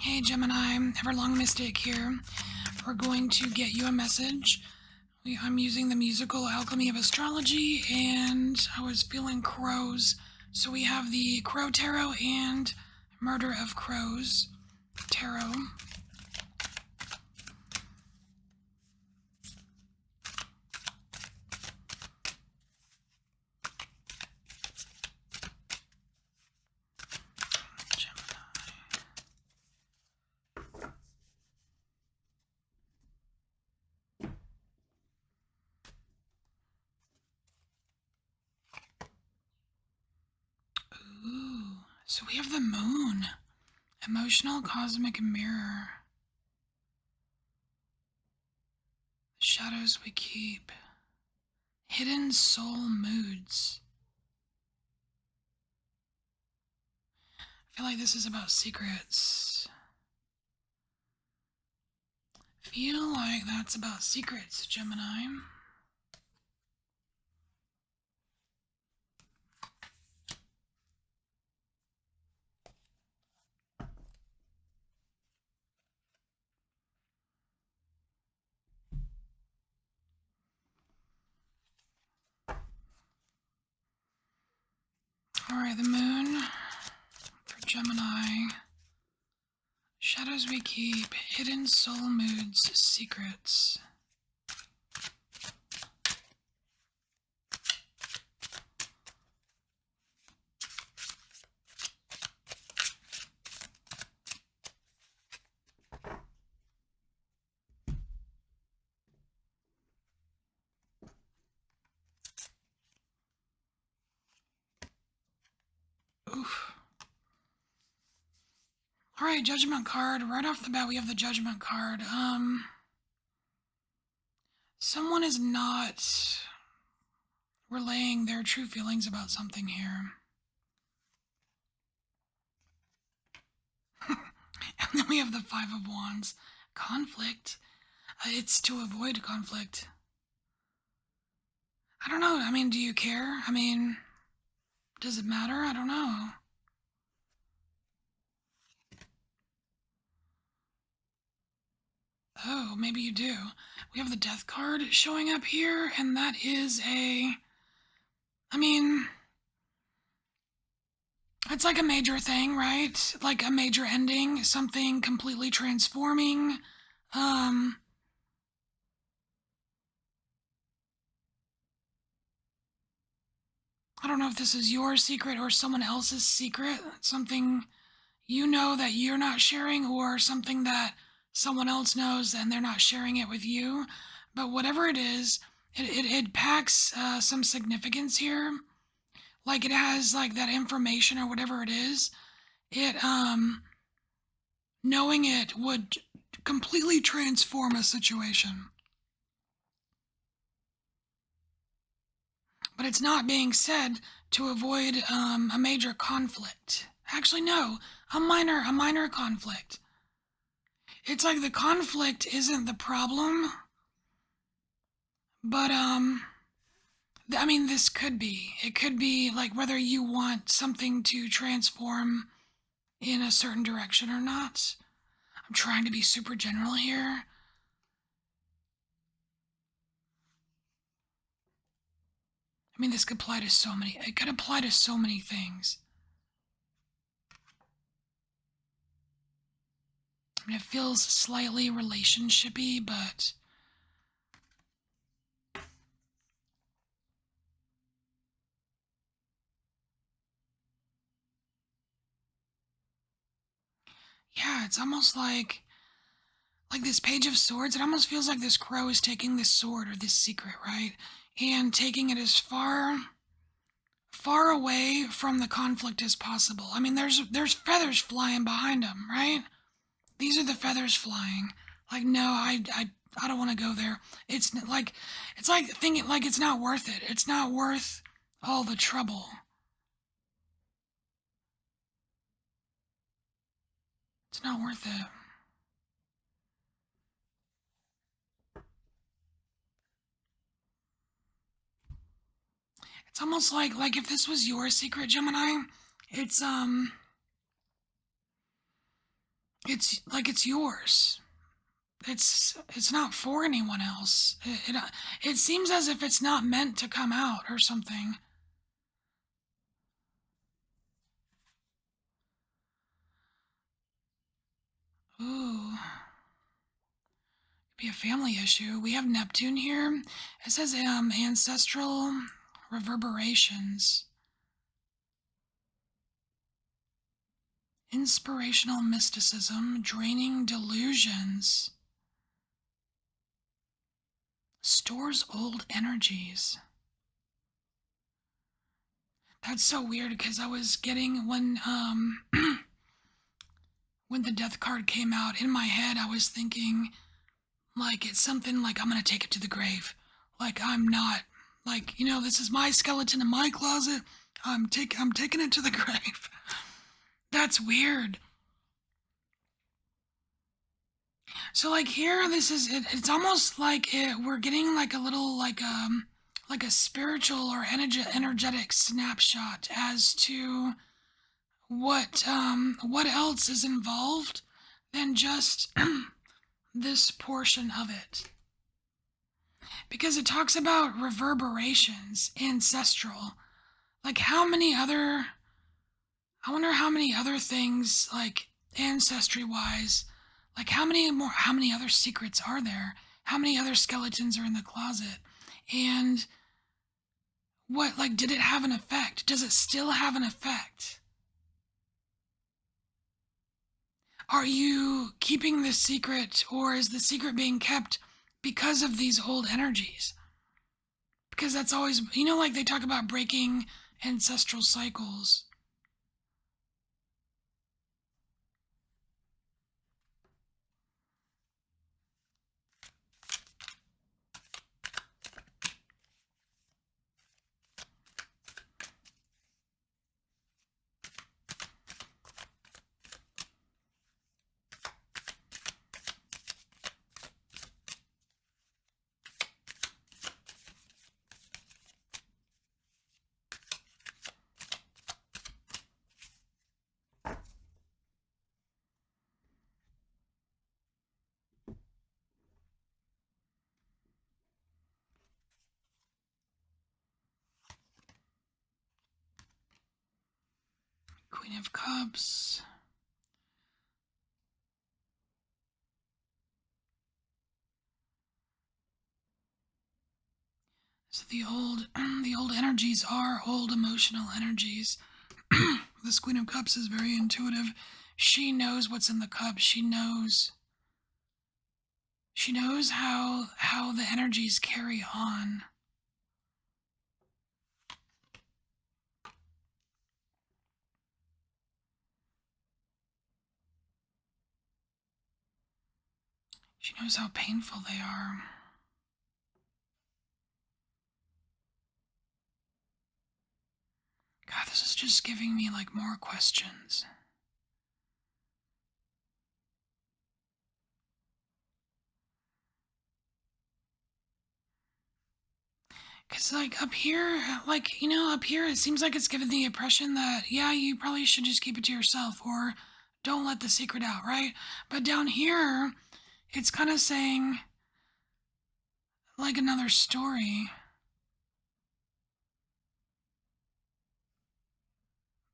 Hey Gemini, EverlongMystic here. We're going to get you a message. I'm using the musical alchemy of astrology, and I was feeling crows. So we have the Crow Tarot and Murder of Crows Tarot. Ooh, so we have the moon. Emotional cosmic mirror. Shadows we keep. Hidden soul moods. I feel like this is about secrets. Feel like that's about secrets, Gemini. Alright, the moon for Gemini. Shadows we keep, hidden soul moods, secrets. Oof. Alright, Judgment card. Right off the bat, we have the Judgment card. Someone is not relaying their true feelings about something here. And then we have the Five of Wands. Conflict. It's to avoid conflict. I don't know. I mean, do you care? I mean, does it matter? I don't know. Oh, maybe you do. We have the Death card showing up here, and that is I mean, it's like a major thing, right? Like a major ending, something completely transforming. I don't know if this is your secret or someone else's secret, something you know that you're not sharing, or something that someone else knows and they're not sharing it with you. But whatever it is, it packs some significance here. Like it has like that information or whatever it is. It knowing it would completely transform a situation. But it's not being said to avoid a major conflict. Actually, no, a minor conflict. It's like the conflict isn't the problem, but I mean, this could be. It could be like whether you want something to transform in a certain direction or not. I'm trying to be super general here. I mean, this could apply to so many. It could apply to so many things. I mean, it feels slightly relationshipy, but yeah, it's almost like this Page of Swords. It almost feels like this crow is taking this sword or this secret, right, and taking it as far away from the conflict as possible. I mean, there's feathers flying behind him, right? These are the feathers flying. Like, no, I don't want to go there. It's like thinking like it's not worth it. It's not worth all the trouble. It's not worth it. It's almost like if this was your secret, Gemini, it's It's like it's yours. It's not for anyone else. It seems as if it's not meant to come out or something. Ooh, be a family issue. We have Neptune here. It says ancestral reverberations, inspirational mysticism, draining delusions, stores old energies. That's so weird because I was getting when the death card came out in my head, I was thinking like it's something like I'm gonna take it to the grave. Like I'm not like this is my skeleton in my closet. I'm taking it to the grave. That's weird. So like here, this is it. It's almost like we're getting like a little like a spiritual or energetic snapshot as to what else is involved than just this portion of it. Because it talks about reverberations, ancestral. Like how many other I wonder how many other things like ancestry wise, like how many other secrets are there? How many other skeletons are in the closet? And what like did it have an effect? Does it still have an effect? Are you keeping this secret or is the secret being kept because of these old energies? Because that's always, like they talk about breaking ancestral cycles. Queen of Cups. So the old energies are old emotional energies. This Queen of Cups is very intuitive. She knows what's in the cup. She knows how the energies carry on. She knows how painful they are. God, this is just giving me like more questions. Cause like up here, up here, it seems like it's giving the impression that, yeah, you probably should just keep it to yourself or don't let the secret out, right? But down here, it's kind of saying like another story.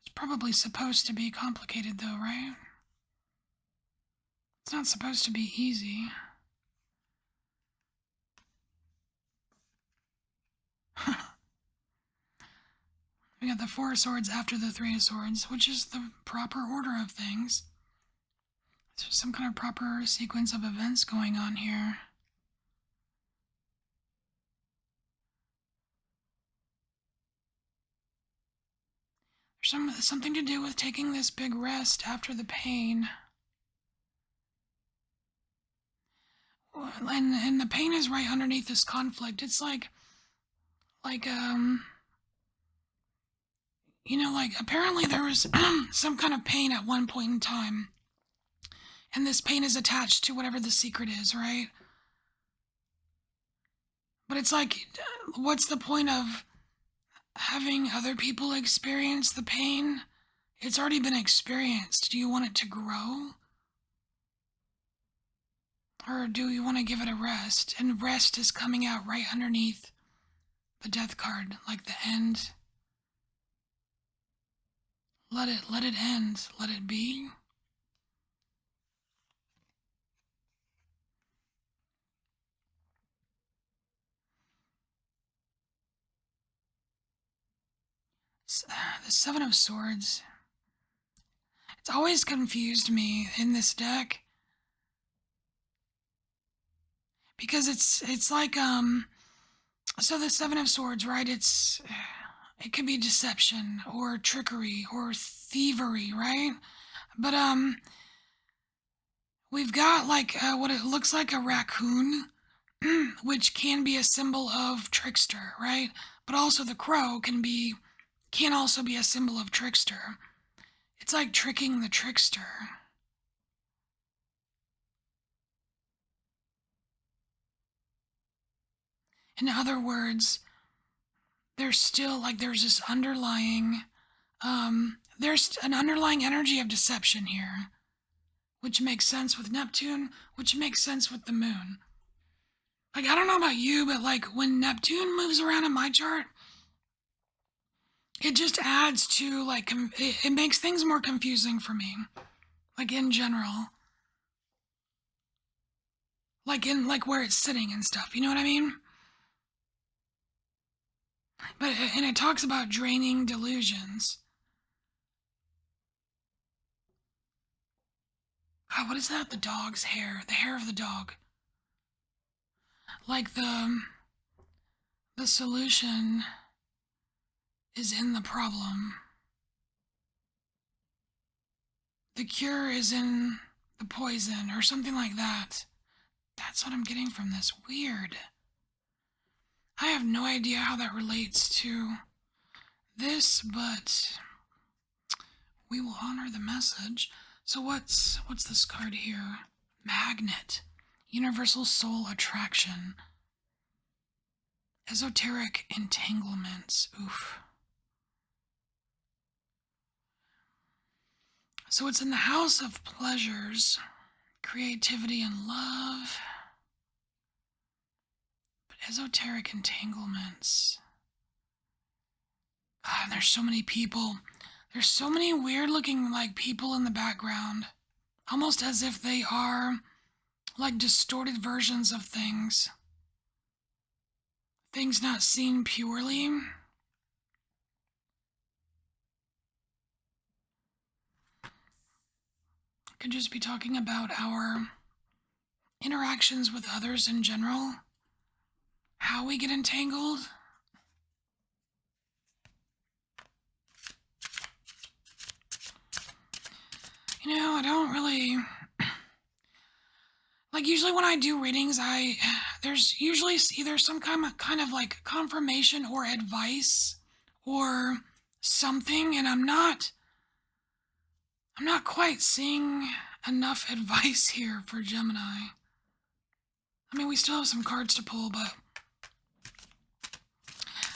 It's probably supposed to be complicated though, right? It's not supposed to be easy. We got the Four of Swords after the Three of Swords, which is the proper order of things. There's some kind of proper sequence of events going on here. There's something to do with taking this big rest after the pain. And the pain is right underneath this conflict. It's like apparently there was some kind of pain at one point in time. And this pain is attached to whatever the secret is, right? But it's like, what's the point of having other people experience the pain? It's already been experienced. Do you want it to grow? Or do you want to give it a rest? And rest is coming out right underneath the death card, like the end. Let it end. Let it be. The Seven of Swords. It's always confused me in this deck because it's like so the Seven of Swords, right? It could be deception or trickery or thievery, right? But we've got like what it looks like a raccoon, which can be a symbol of trickster, right? But also the crow can also be a symbol of trickster. It's like tricking the trickster. In other words, there's still like there's an underlying energy of deception here, which makes sense with Neptune, which makes sense with the moon. Like, I don't know about you, but like when Neptune moves around in my chart, it just adds to like it makes things more confusing for me, like in general, like in like where it's sitting and stuff, you know what I mean? But and it talks about draining delusions. God, what is that? The dog's hair, the hair of the dog. Like the solution is in the problem. The cure is in the poison or something like that. That's what I'm getting from this. Weird. I have no idea how that relates to this, but we will honor the message. So what's this card here? Magnet. Universal soul attraction. Esoteric entanglements. Oof. So it's in the house of pleasures, creativity, and love. But esoteric entanglements. God, there's so many people. There's so many weird looking like people in the background. Almost as if they are like distorted versions of things. Things not seen purely. Could just be talking about our interactions with others in general. How we get entangled. You know, I don't really... Like, usually when I do readings, there's usually either some kind of like confirmation or advice or something, and I'm not quite seeing enough advice here for Gemini. I mean, we still have some cards to pull, but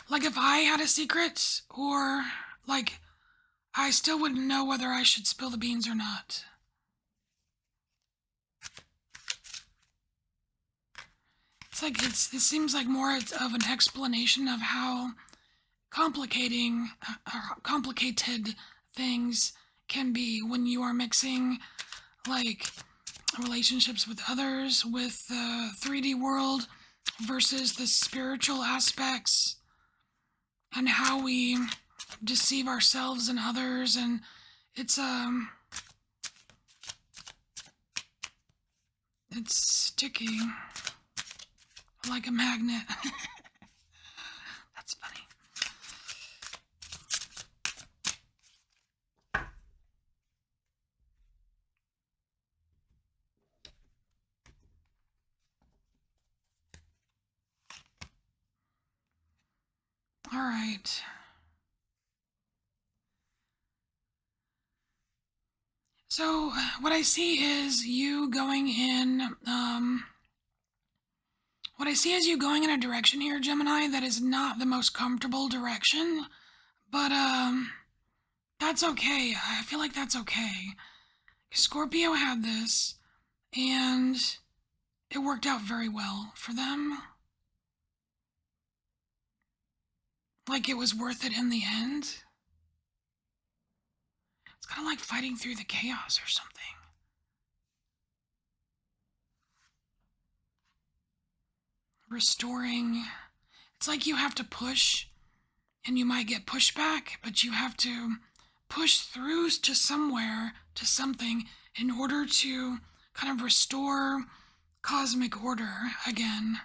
like if I had a secret, or like I still wouldn't know whether I should spill the beans or not. It's like it seems like more of an explanation of how complicated things can be when you are mixing like relationships with others, with the 3D world versus the spiritual aspects, and how we deceive ourselves and others. And it's sticky like a magnet. That's funny. All right. So what I see is you going in, what I see is you going in a direction here, Gemini, that is not the most comfortable direction, but that's okay. I feel like that's okay. Scorpio had this, and it worked out very well for them. Like it was worth it in the end. It's kind of like fighting through the chaos or something. Restoring. It's like you have to push and you might get pushback, but you have to push through to somewhere, to something, in order to kind of restore cosmic order again.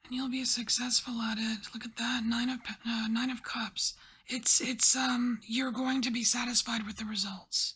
And you'll be successful at it. Look at that, Nine of Cups. It's you're going to be satisfied with the results.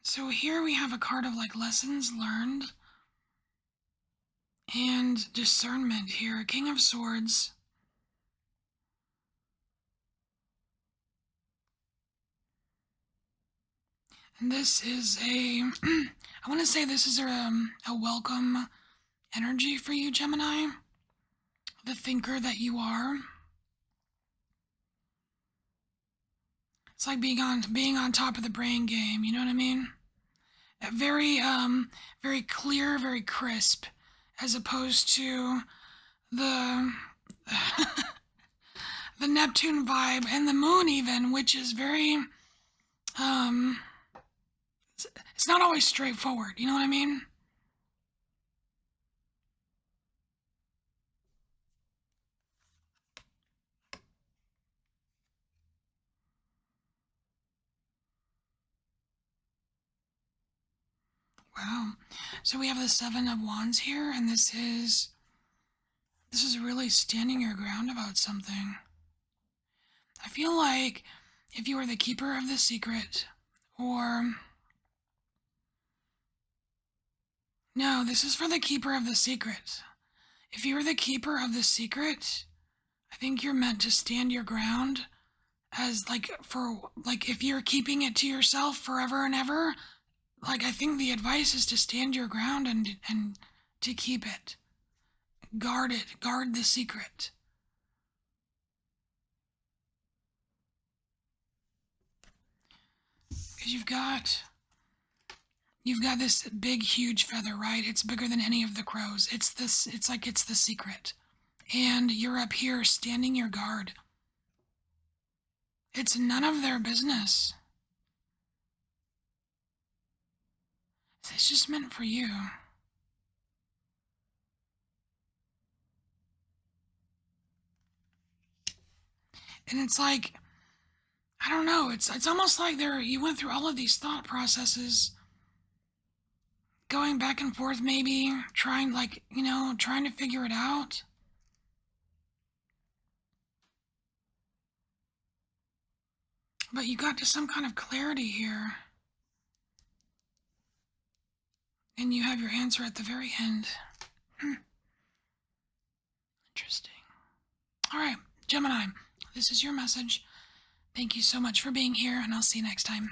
So here we have a card of like lessons learned and discernment here. King of Swords. And this is I want to say this is a welcome energy for you, Gemini. The thinker that you are. It's like being on top of the brain game, you know what I mean? Very very clear, very crisp, as opposed to the the Neptune vibe and the moon even, which is very it's not always straightforward, you know what I mean? Wow. So we have the Seven of Wands here, and this is really standing your ground about something. I feel like if you were the keeper of the secret, or no, this is for the keeper of the secret. If you're the keeper of the secret, I think you're meant to stand your ground as like if you're keeping it to yourself forever and ever, like I think the advice is to stand your ground and to keep it. Guard it. Guard the secret. Because you've got this big huge feather, right? It's bigger than any of the crows. It's the secret. And you're up here standing your guard. It's none of their business. It's just meant for you. And it's like, I don't know, it's almost like you went through all of these thought processes, going back and forth maybe, trying to figure it out. But you got to some kind of clarity here. And you have your answer at the very end. Interesting. All right, Gemini, this is your message. Thank you so much for being here, and I'll see you next time.